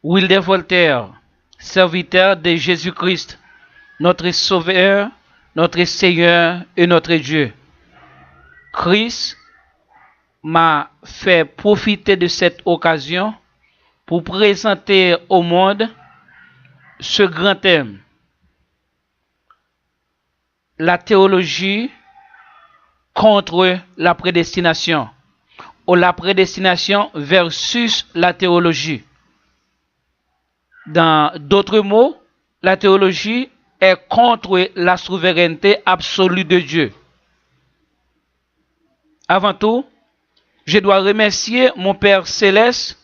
Wilder Voltaire, serviteur de Jésus-Christ, notre Sauveur, notre Seigneur et notre Dieu. Christ m'a fait profiter de cette occasion pour présenter au monde ce grand thème. La théologie contre la prédestination, ou la prédestination versus la théologie. Dans d'autres mots, la théologie est contre la souveraineté absolue de Dieu. Avant tout, je dois remercier mon Père Céleste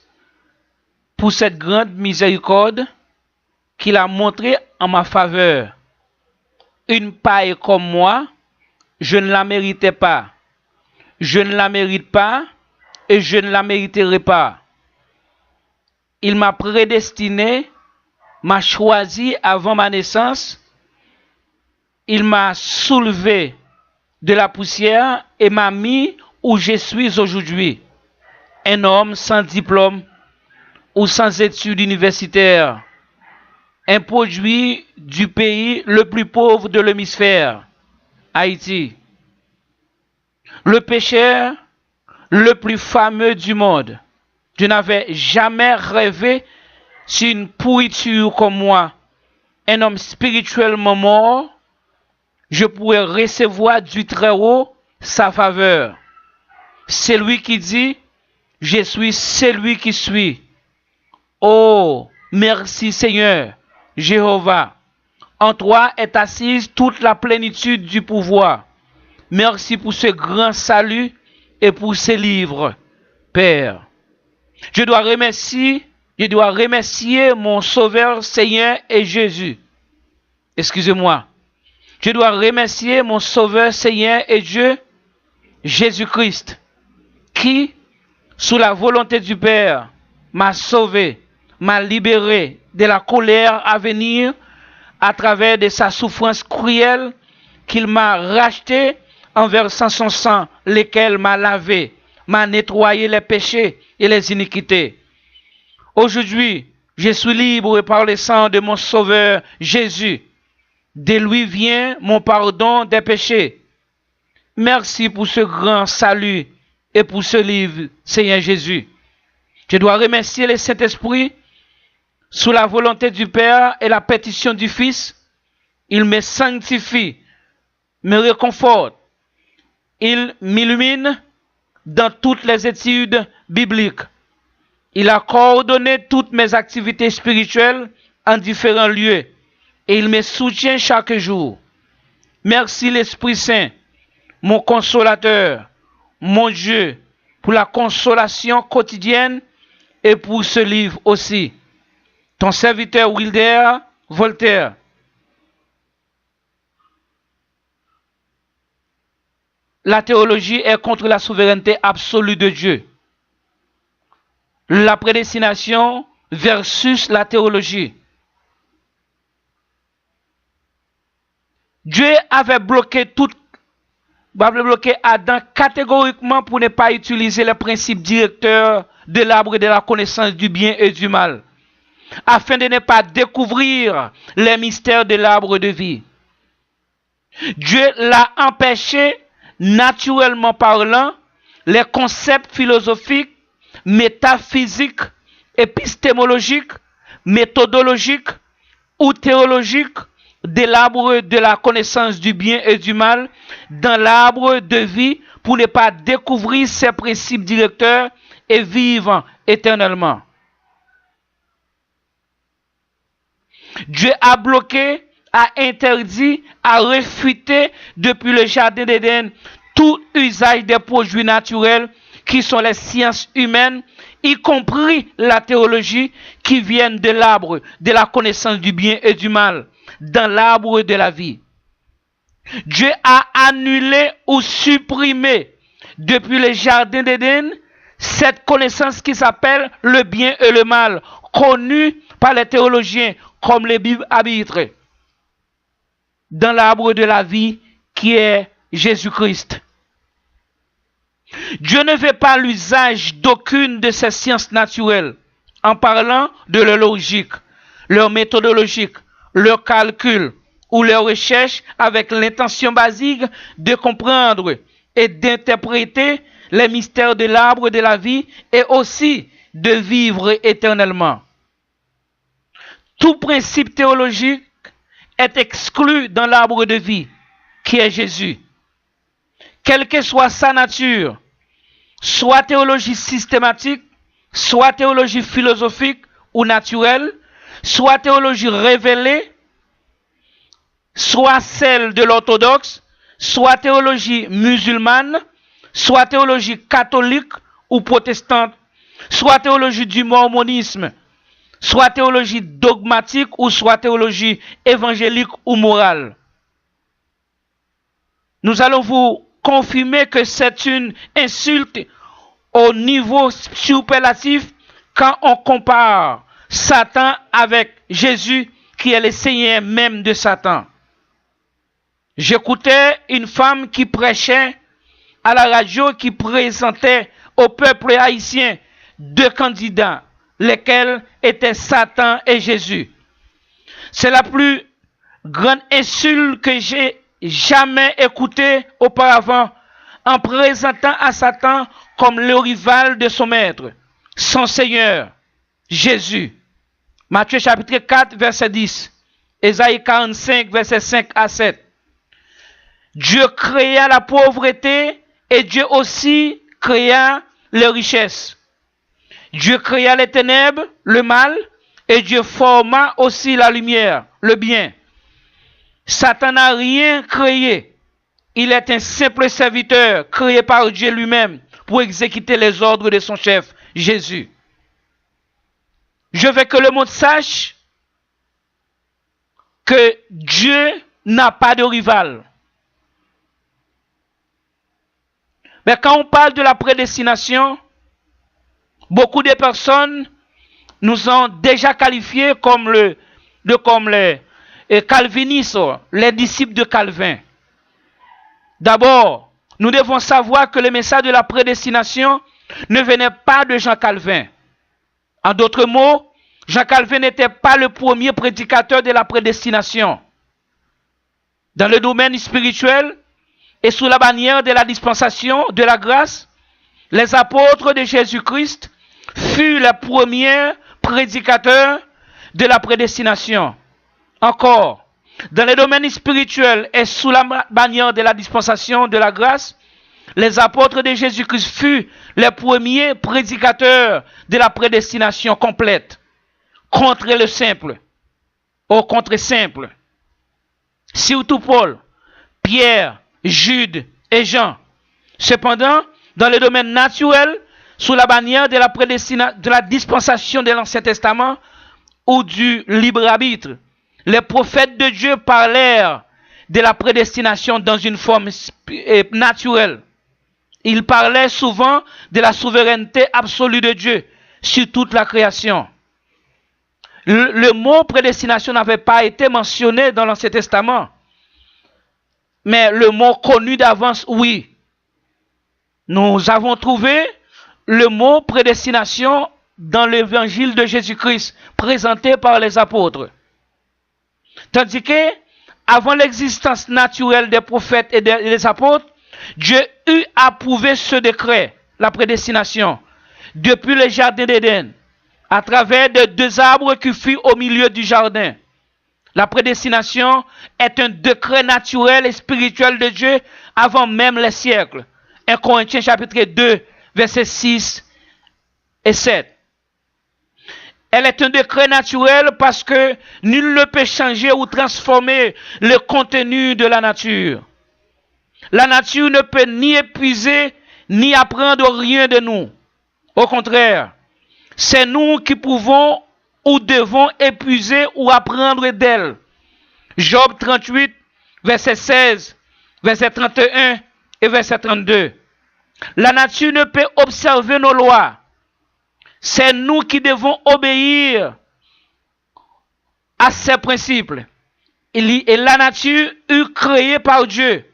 pour cette grande miséricorde qu'il a montrée en ma faveur. Une paille comme moi, je ne la méritais pas. Je ne la mérite pas et je ne la mériterai pas. Il m'a prédestiné, m'a choisi avant ma naissance. Il m'a soulevé de la poussière et m'a mis où je suis aujourd'hui. Un homme sans diplôme ou sans études universitaires. Un produit du pays le plus pauvre de l'hémisphère, Haïti. Le pécheur le plus fameux du monde. Je n'avais jamais rêvé sur une pourriture comme moi, un homme spirituellement mort, je pourrais recevoir du Très-Haut sa faveur. C'est lui qui dit, je suis celui qui suis. Oh, merci Seigneur, Jéhovah. En toi est assise toute la plénitude du pouvoir. Merci pour ce grand salut et pour ces livres, Père. Je dois remercier mon Sauveur, Seigneur et Jésus. Excusez-moi. Je dois remercier mon Sauveur, Seigneur et Dieu, Jésus-Christ, qui, sous la volonté du Père, m'a sauvé, m'a libéré de la colère à venir à travers de sa souffrance cruelle, qu'il m'a racheté en versant son sang, lequel m'a lavé, m'a nettoyé les péchés et les iniquités. Aujourd'hui, je suis libre par le sang de mon Sauveur Jésus. De lui vient mon pardon des péchés. Merci pour ce grand salut et pour ce livre, Seigneur Jésus. Je dois remercier le Saint-Esprit sous la volonté du Père et la pétition du Fils. Il me sanctifie, me réconforte. Il m'illumine dans toutes les études bibliques. Il a coordonné toutes mes activités spirituelles en différents lieux et il me soutient chaque jour. Merci l'Esprit Saint, mon consolateur, mon Dieu, pour la consolation quotidienne et pour ce livre aussi. Ton serviteur Wilder Voltaire. La théologie est contre la souveraineté absolue de Dieu. La prédestination versus la théologie. Dieu avait bloqué Adam catégoriquement pour ne pas utiliser les principes directeurs de l'arbre de la connaissance du bien et du mal, afin de ne pas découvrir les mystères de l'arbre de vie. Dieu l'a empêché, naturellement parlant, les concepts philosophiques, métaphysiques, épistémologiques, méthodologiques ou théologiques de l'arbre de la connaissance du bien et du mal dans l'arbre de vie pour ne pas découvrir ses principes directeurs et vivre éternellement. Dieu a bloqué, a interdit, a réfuté depuis le jardin d'Éden tout usage des produits naturels qui sont les sciences humaines, y compris la théologie qui viennent de l'arbre de la connaissance du bien et du mal, dans l'arbre de la vie. Dieu a annulé ou supprimé depuis le jardin d'Éden cette connaissance qui s'appelle le bien et le mal, connue par les théologiens comme les Bibles arbitres, dans l'arbre de la vie qui est Jésus-Christ. Dieu ne veut pas l'usage d'aucune de ces sciences naturelles, en parlant de leur logique, leur méthodologique, leur calcul ou leur recherche avec l'intention basique de comprendre et d'interpréter les mystères de l'arbre de la vie et aussi de vivre éternellement. Tout principe théologique est exclu dans l'arbre de vie, qui est Jésus. Quelle que soit sa nature, soit théologie systématique, soit théologie philosophique ou naturelle, soit théologie révélée, soit celle de l'orthodoxe, soit théologie musulmane, soit théologie catholique ou protestante, soit théologie du mormonisme, soit théologie dogmatique ou soit théologie évangélique ou morale. Nous allons vous confirmer que c'est une insulte au niveau superlatif quand on compare Satan avec Jésus qui est le Seigneur même de Satan. J'écoutais une femme qui prêchait à la radio, qui présentait au peuple haïtien deux candidats, lesquels étaient Satan et Jésus. C'est la plus grande insulte que j'ai jamais écoutée auparavant, en présentant à Satan comme le rival de son maître, son Seigneur, Jésus. Matthieu chapitre 4, verset 10. Ésaïe 45, verset 5 à 7. Dieu créa la pauvreté et Dieu aussi créa les richesses. Dieu créa les ténèbres, le mal, et Dieu forma aussi la lumière, le bien. Satan n'a rien créé. Il est un simple serviteur créé par Dieu lui-même pour exécuter les ordres de son chef, Jésus. Je veux que le monde sache que Dieu n'a pas de rival. Mais quand on parle de la prédestination, beaucoup de personnes nous ont déjà qualifiés comme les calvinistes, les disciples de Calvin. D'abord, nous devons savoir que le message de la prédestination ne venait pas de Jean Calvin. En d'autres mots, Jean Calvin n'était pas le premier prédicateur de la prédestination. Dans le domaine spirituel et sous la bannière de la dispensation de la grâce, les apôtres de Jésus-Christ furent les premiers prédicateurs de la prédestination. Encore, dans le domaine spirituel et sous la bannière de la dispensation de la grâce, les apôtres de Jésus-Christ furent les premiers prédicateurs de la prédestination complète, contre le simple, au contre-simple. Surtout Paul, Pierre, Jude et Jean. Cependant, dans le domaine naturel, sous la bannière de la dispensation de l'Ancien Testament ou du libre arbitre, les prophètes de Dieu parlèrent de la prédestination dans une forme naturelle. Ils parlaient souvent de la souveraineté absolue de Dieu sur toute la création. Le mot prédestination n'avait pas été mentionné dans l'Ancien Testament. Mais le mot connu d'avance, oui. Nous avons trouvé le mot prédestination dans l'évangile de Jésus-Christ présenté par les apôtres. Tandis que, avant l'existence naturelle des prophètes et des apôtres, Dieu eut approuvé ce décret, la prédestination, depuis le jardin d'Éden, à travers de deux arbres qui furent au milieu du jardin. La prédestination est un décret naturel et spirituel de Dieu avant même les siècles. 1 Corinthiens chapitre 2, versets 6 et 7. Elle est un décret naturel parce que nul ne peut changer ou transformer le contenu de la nature. La nature ne peut ni épuiser ni apprendre rien de nous. Au contraire, c'est nous qui pouvons ou devons épuiser ou apprendre d'elle. Job 38, verset 16, verset 31 et verset 32. La nature ne peut observer nos lois. C'est nous qui devons obéir à ces principes. Et la nature est créée par Dieu.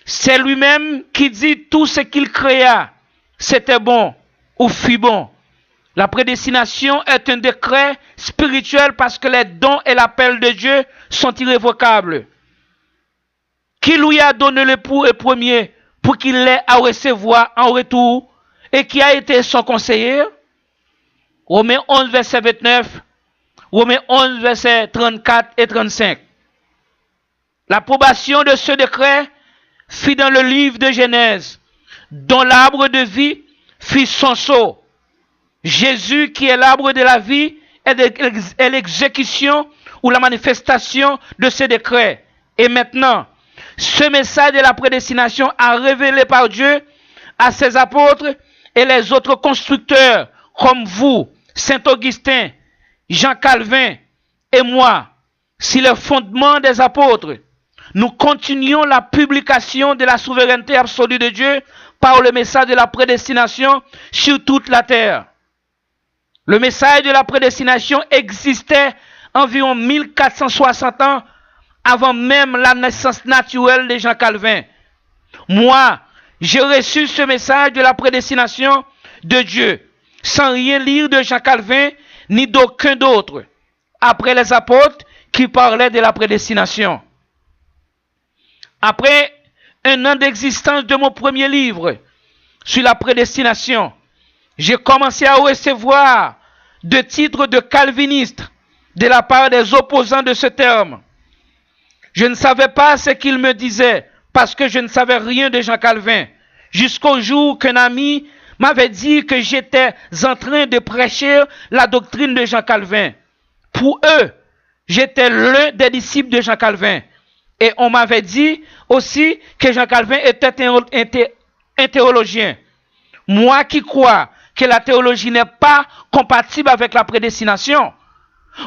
C'est lui-même qui dit tout ce qu'il créa, c'était bon ou fut bon. La prédestination est un décret spirituel parce que les dons et l'appel de Dieu sont irrévocables. Qui lui a donné l'époux et premier pour qu'il l'ait à recevoir en retour et qui a été son conseiller? Romains 11, verset 29, Romains 11, verset 34 et 35. L'approbation de ce décret fit dans le livre de Genèse, dont l'arbre de vie fit son sceau. Jésus, qui est l'arbre de la vie, est l'exécution ou la manifestation de ce décret. Et maintenant, ce message de la prédestination a révélé par Dieu à ses apôtres et les autres constructeurs comme vous, Saint Augustin, Jean Calvin et moi, si le fondement des apôtres. Nous continuons la publication de la souveraineté absolue de Dieu par le message de la prédestination sur toute la terre. Le message de la prédestination existait environ 1460 ans avant même la naissance naturelle de Jean Calvin. Moi, j'ai reçu ce message de la prédestination de Dieu sans rien lire de Jean Calvin ni d'aucun d'autre après les apôtres qui parlaient de la prédestination. Après un an d'existence de mon premier livre sur la prédestination, j'ai commencé à recevoir de titres de calviniste de la part des opposants de ce terme. Je ne savais pas ce qu'ils me disaient parce que je ne savais rien de Jean Calvin, jusqu'au jour qu'un ami m'avait dit que j'étais en train de prêcher la doctrine de Jean Calvin. Pour eux, j'étais l'un des disciples de Jean Calvin. Et on m'avait dit aussi que Jean Calvin était un théologien. Moi qui crois que la théologie n'est pas compatible avec la prédestination,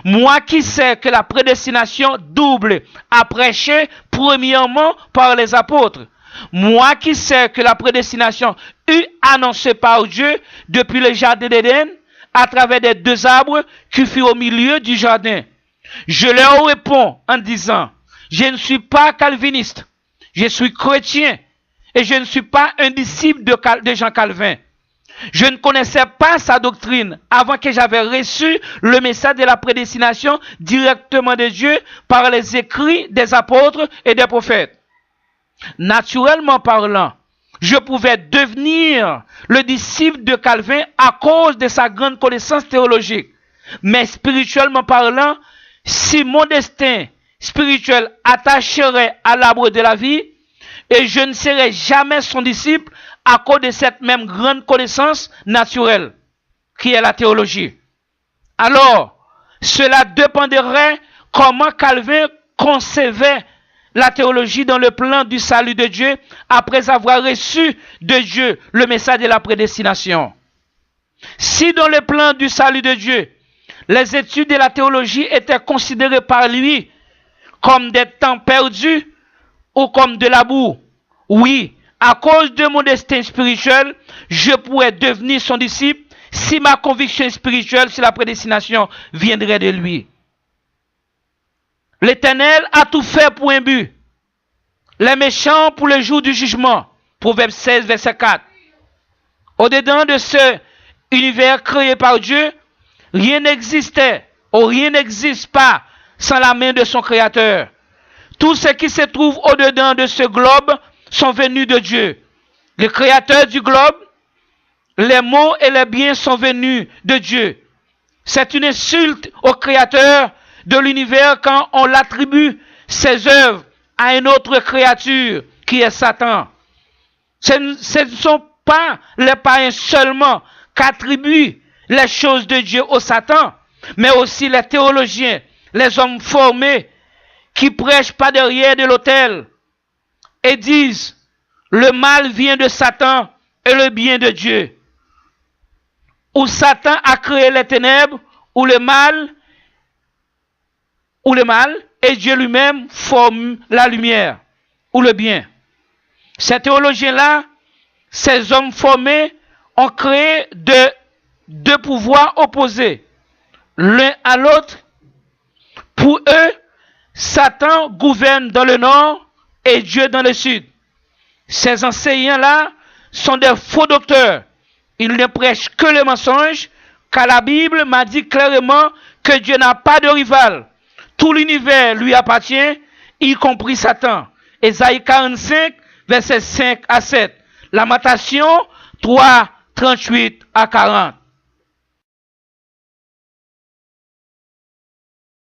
moi qui sais que la prédestination double à prêcher premièrement par les apôtres, moi qui sais que la prédestination fut annoncée par Dieu depuis le jardin d'Éden à travers des deux arbres qui furent au milieu du jardin, je leur réponds en disant: je ne suis pas calviniste, je suis chrétien et je ne suis pas un disciple de Jean Calvin. Je ne connaissais pas sa doctrine avant que j'avais reçu le message de la prédestination directement de Dieu par les écrits des apôtres et des prophètes. Naturellement parlant, je pouvais devenir le disciple de Calvin à cause de sa grande connaissance théologique. Mais spirituellement parlant, si mon destin spirituel attacherait à l'arbre de la vie, et je ne serai jamais son disciple à cause de cette même grande connaissance naturelle qui est la théologie. Alors, cela dépendrait comment Calvin concevait la théologie dans le plan du salut de Dieu après avoir reçu de Dieu le message de la prédestination. Si dans le plan du salut de Dieu, les études de la théologie étaient considérées par lui comme des temps perdus ou comme de la boue, oui, à cause de mon destin spirituel, je pourrais devenir son disciple si ma conviction spirituelle sur la prédestination viendrait de lui. L'Éternel a tout fait pour un but. Les méchants pour le jour du jugement. Proverbe 16, verset 4. Au-dedans de ce univers créé par Dieu, rien n'existait ou rien n'existe pas sans la main de son Créateur. Tout ce qui se trouve au-dedans de ce globe sont venus de Dieu. Le Créateur du globe, les mots et les biens sont venus de Dieu. C'est une insulte au Créateur de l'univers quand on l'attribue ses œuvres à une autre créature qui est Satan. Ce ne sont pas les païens seulement qu'attribuent les choses de Dieu au Satan, mais aussi les théologiens, les hommes formés qui prêchent pas derrière de l'autel et disent le mal vient de Satan et le bien de Dieu. Ou Satan a créé les ténèbres, ou le mal, et Dieu lui-même forme la lumière, ou le bien. Ces théologiens-là, ces hommes formés, ont créé deux pouvoirs opposés, l'un à l'autre. Pour eux, Satan gouverne dans le nord et Dieu dans le sud. Ces enseignants-là sont des faux docteurs. Ils ne prêchent que le mensonge, Car la Bible m'a dit clairement que Dieu n'a pas de rival. Tout l'univers lui appartient, y compris Satan. Ésaïe 45, versets 5 à 7. Lamentation 3, 38 à 40.